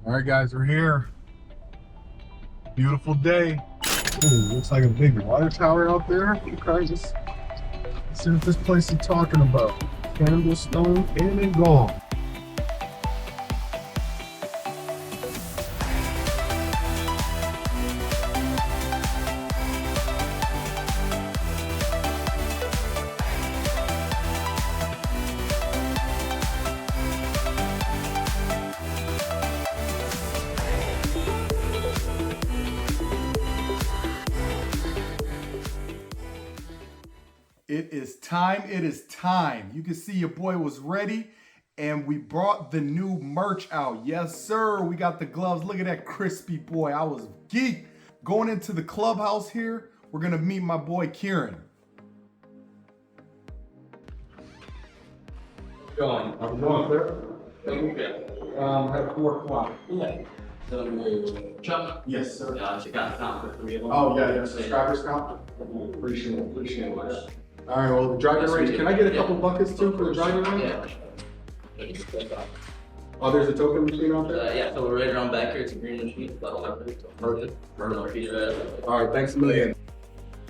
All right, guys, we're here. Beautiful day. Ooh, looks like a big water tower out there. Okay, let's see what this place is talking about. Candlestone and Gone. It is time. It is time. You can see your boy was ready and we brought the new merch out. Yes, sir. We got the gloves. Look at that crispy boy. I was geeked. Going into the clubhouse here, we're going to meet my boy Kieran. Going. I'm going there. Okay. At 4 o'clock. Yeah. So, Chuck? Yes, sir. You got time for 3 of them. Oh, yeah, subscribers count. Appreciate it. All right, well, the driving range. Can I get a couple buckets too for the driving range? Yeah. Oh, there's a token machine out there? Yeah, so we're right around back here. It's a green machine. Perfect. All right, thanks a million.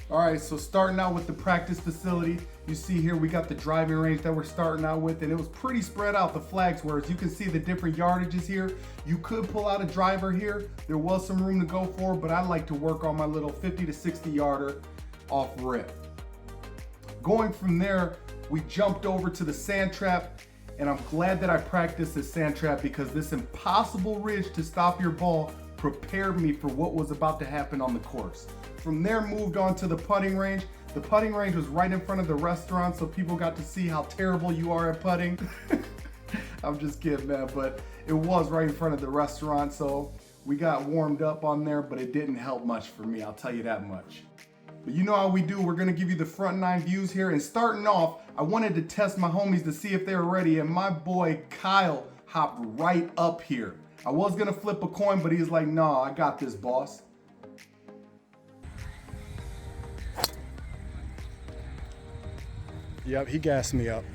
All right, so starting out with the practice facility, you see here we got the driving range that we're starting out with, and it was pretty spread out, the flags were. As you can see the different yardages here. You could pull out a driver here. There was some room to go for, but I like to work on my little 50 to 60 yarder off rip. Going from there, we jumped over to the sand trap, and I'm glad that I practiced this sand trap because this impossible ridge to stop your ball prepared me for what was about to happen on the course. From there, moved on to the putting range. The putting range was right in front of the restaurant, so people got to see how terrible you are at putting. I'm just kidding, man, but it was right in front of the restaurant, so we got warmed up on there, but it didn't help much for me, I'll tell you that much. But you know how we do, we're gonna give you the front 9 views here, and starting off, I wanted to test my homies to see if they were ready, and my boy Kyle hopped right up here. I was gonna flip a coin, but he's like, nah, I got this, boss. Yep, he gassed me up.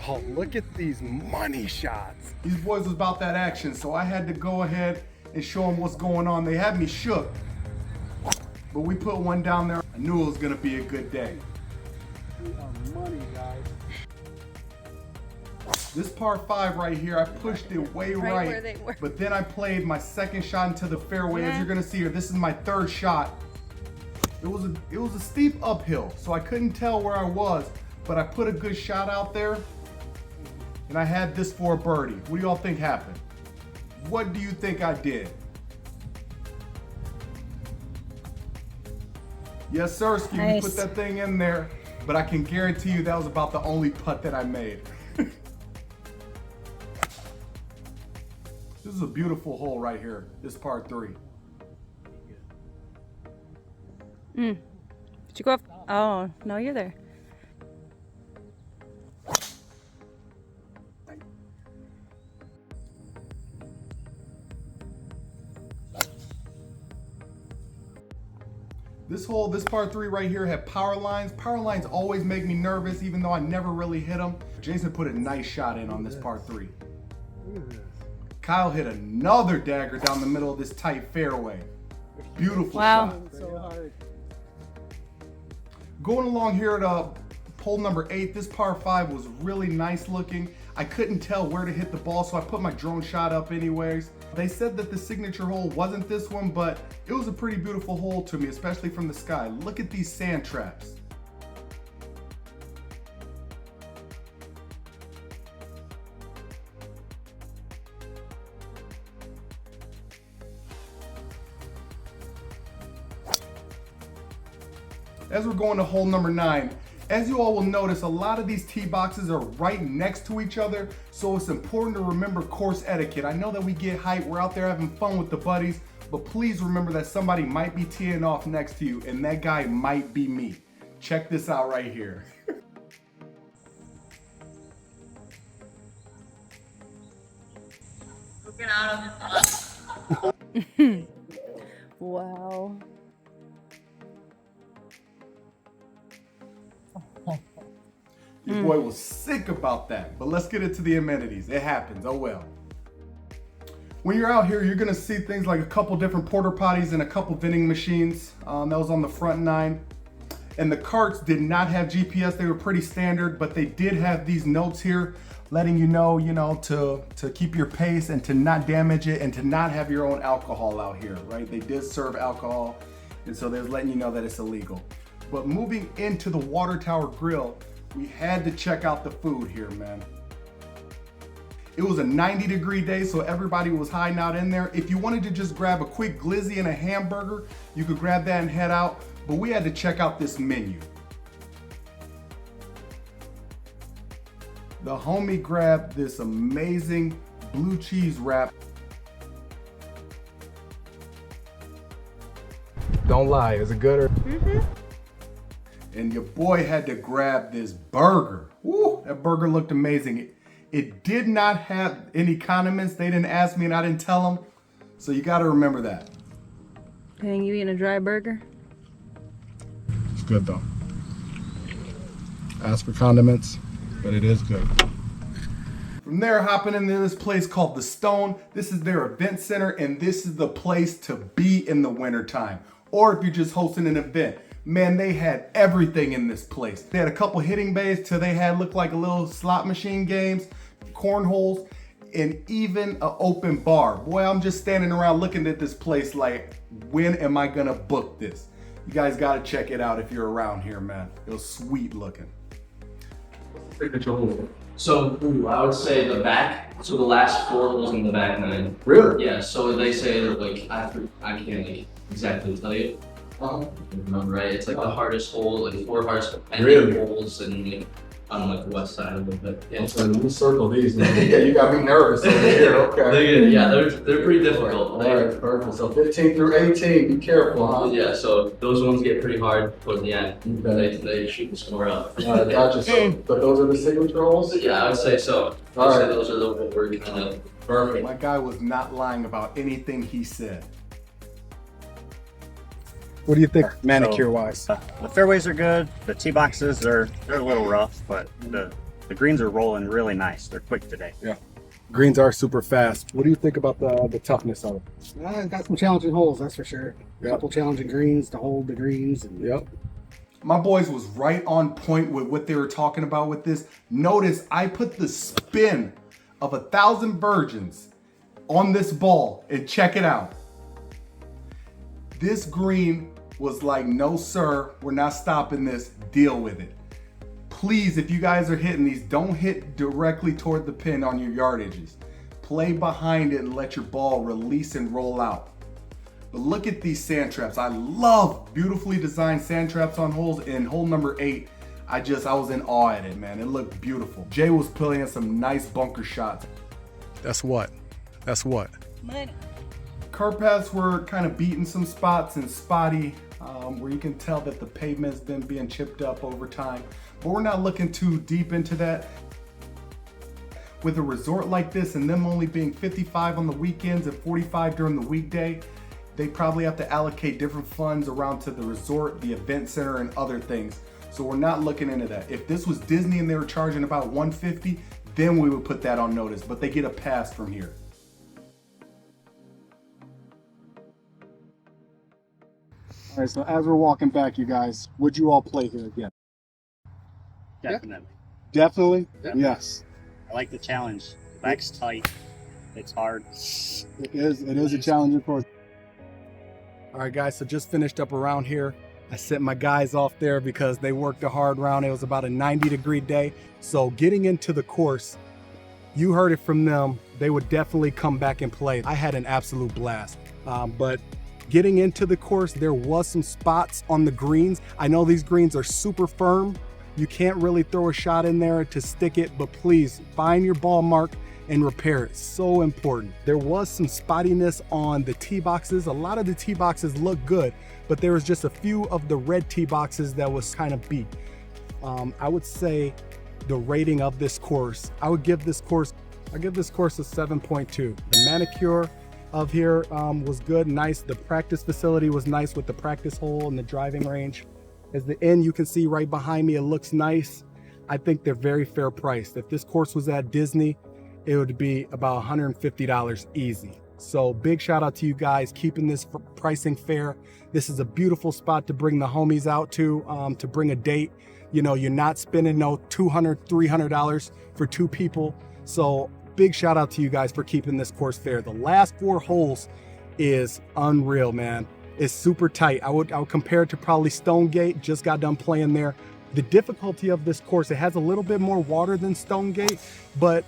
Oh, look at these money shots. These boys was about that action, so I had to go ahead and show them what's going on. They had me shook, but we put one down there. I knew it was gonna be a good day. Money, guys. This par 5 right here, I pushed it way right where they were. But then I played my second shot into the fairway. As you're gonna see here, this is my 3rd shot. It was a steep uphill, so I couldn't tell where I was, but I put a good shot out there, and I had this for a birdie. What do y'all think happened? What do you think I did? Yes, sir, Ski, Nice. we put that thing in there, but I can guarantee you that was about the only putt that I made. This is a beautiful hole right here, this par 3. Did you go off? Oh, no, you're there. This hole, this par 3 right here had power lines. Power lines always make me nervous, even though I never really hit them. Jason put a nice shot in on this par 3. Look at this. Kyle hit another dagger down the middle of this tight fairway. Beautiful Wow. shot. So hard. Going along here at hole number 8, this par 5 was really nice looking. I couldn't tell where to hit the ball, so I put my drone shot up anyways. They said that the signature hole wasn't this one, but it was a pretty beautiful hole to me, especially from the sky. Look at these sand traps. As we're going to hole number 9, as you all will notice, a lot of these tee boxes are right next to each other, so it's important to remember course etiquette. I know that we get hyped, we're out there having fun with the buddies, but please remember that somebody might be teeing off next to you, and that guy might be me. Check this out right here. Get out of this. Wow. Your boy was sick about that. But let's get into the amenities. It happens, oh well. When you're out here, you're gonna see things like a couple different porta potties and a couple vending machines. That was on the front 9. And the carts did not have GPS. They were pretty standard, but they did have these notes here letting you know, to keep your pace and to not damage it and to not have your own alcohol out here, right? They did serve alcohol, and so they're letting you know that it's illegal. But moving into the Water Tower Grill, we had to check out the food here, man. It was a 90-degree day, so everybody was hiding out in there. If you wanted to just grab a quick glizzy and a hamburger, you could grab that and head out, but we had to check out this menu. The homie grabbed this amazing blue cheese wrap. Don't lie, is it good? And your boy had to grab this burger. Woo, that burger looked amazing. It did not have any condiments. They didn't ask me and I didn't tell them. So you gotta remember that. Dang, you eating a dry burger? It's good though. Ask for condiments, but it is good. From there, hopping into this place called The Stone. This is their event center and this is the place to be in the wintertime. Or if you're just hosting an event. Man, they had everything in this place. They had a couple hitting bays till they had looked like a little slot machine games, cornholes, and even an open bar. Boy, I'm just standing around looking at this place like, when am I gonna book this? You guys gotta check it out if you're around here, man. It was sweet looking. Signature hole. So I would say the back. So the last 4 holes in the back 9. Really? Yeah. So they say that like I can't like exactly tell you. Remember right? It's like the hardest hole, like 4 hardest holes, and like, on like the west side of it. But yeah. So let me circle these. Man. Yeah, you got me nervous over here. Okay. They're pretty difficult. All right, perfect. So 15 through 18, be careful, huh? Yeah. So those ones get pretty hard towards the end. Okay. They shoot the score up. Gotcha. So, but those are the signature holes? Yeah, I would say so. All right. Those are the ones we're kind of Perfect. My guy was not lying about anything he said. What do you think, manicure-wise? The fairways are good. The tee boxes they're a little rough, but the greens are rolling really nice. They're quick today. Yeah. Greens are super fast. What do you think about the toughness of it? Got some challenging holes, that's for sure. Yep. A couple challenging greens to hold the greens. And Yep. My boys was right on point with what they were talking about with this. Notice I put the spin of 1,000 virgins on this ball and check it out. This green was like, no sir, we're not stopping this, deal with it. Please, if you guys are hitting these, don't hit directly toward the pin on your yardages. Play behind it and let your ball release and roll out. But look at these sand traps. I love beautifully designed sand traps on holes. In hole number 8, I was in awe at it, man. It looked beautiful. Jay was playing some nice bunker shots. That's what? Money. Cart paths were kind of beating some spots and spotty, where you can tell that the pavement's been being chipped up over time. But we're not looking too deep into that. With a resort like this and them only being 55 on the weekends and 45 during the weekday, they probably have to allocate different funds around to the resort, the event center, and other things. So we're not looking into that. If this was Disney and they were charging about $150, then we would put that on notice, but they get a pass from here. all right, so as we're walking back, you guys, would you all play here again? Definitely. Definitely? Definitely. Yes. I like the challenge. The back's tight. It's hard. It is a challenging course. All right, guys, so just finished up around here. I sent my guys off there because they worked a hard round. It was about a 90-degree day. So getting into the course, you heard it from them. They would definitely come back and play. I had an absolute blast. But getting into the course, there was some spots on the greens. I know these greens are super firm. You can't really throw a shot in there to stick it, but please find your ball mark and repair it. So important. There was some spottiness on the tee boxes. A lot of the tee boxes look good, but there was just a few of the red tee boxes that was kind of beat. I would say the rating of this course, I give this course a 7.2. The manicure of here was good, nice. The practice facility was nice with the practice hole and the driving range. As the end, you can see right behind me, it looks nice. I think they're very fair priced. If this course was at Disney, it would be about $150 easy. So big shout out to you guys keeping this pricing fair. This is a beautiful spot to bring the homies out to bring a date. You know, you're not spending no $200, $300 for 2 people. So big shout out to you guys for keeping this course fair. The last 4 holes is unreal, man. It's super tight. I would compare it to probably Stonegate. Just got done playing there. The difficulty of this course, it has a little bit more water than Stonegate, but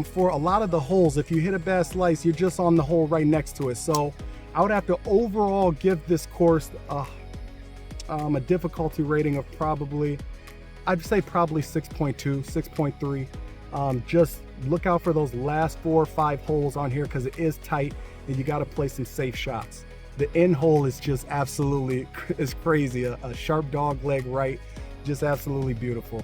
for a lot of the holes, if you hit a bad slice, you're just on the hole right next to it. So I would have to overall give this course a difficulty rating of probably, I'd say probably 6.2, 6.3. Just look out for those last 4 or 5 holes on here because it is tight and you got to play some safe shots. The end hole is just absolutely is crazy. A sharp dog leg right. Just absolutely beautiful.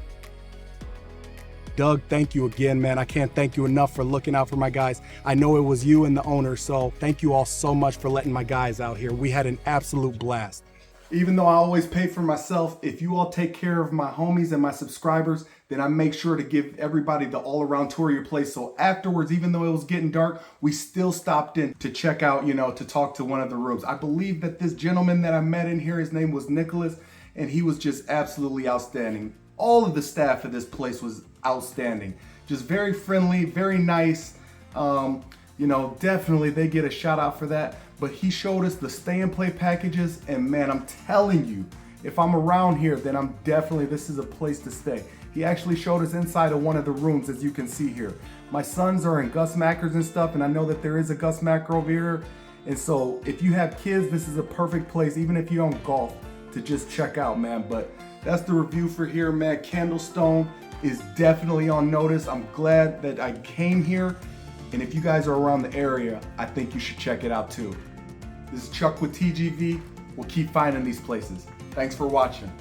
Doug, thank you again, man. I can't thank you enough for looking out for my guys. I know it was you and the owner, so thank you all so much for letting my guys out here. We had an absolute blast. Even though I always pay for myself, if you all take care of my homies and my subscribers, then I make sure to give everybody the all-around tour of your place. So afterwards, even though it was getting dark, we still stopped in to check out, you know, to talk to one of the rooms. I believe that this gentleman that I met in here, his name was Nicholas, and he was just absolutely outstanding. All of the staff at this place was outstanding. Just very friendly, very nice. You know, definitely they get a shout out for that. But he showed us the stay and play packages, and man, I'm telling you, if I'm around here, then this is a place to stay. He actually showed us inside of one of the rooms, as you can see here. My sons are in Gus Mackers and stuff, and I know that there is a Gus Macker over here. And so if you have kids, this is a perfect place, even if you don't golf, to just check out, man. But that's the review for here, man. Candlestone is definitely on notice. I'm glad that I came here. And if you guys are around the area, I think you should check it out too. This is Chuck with TGV. We'll keep finding these places. Thanks for watching.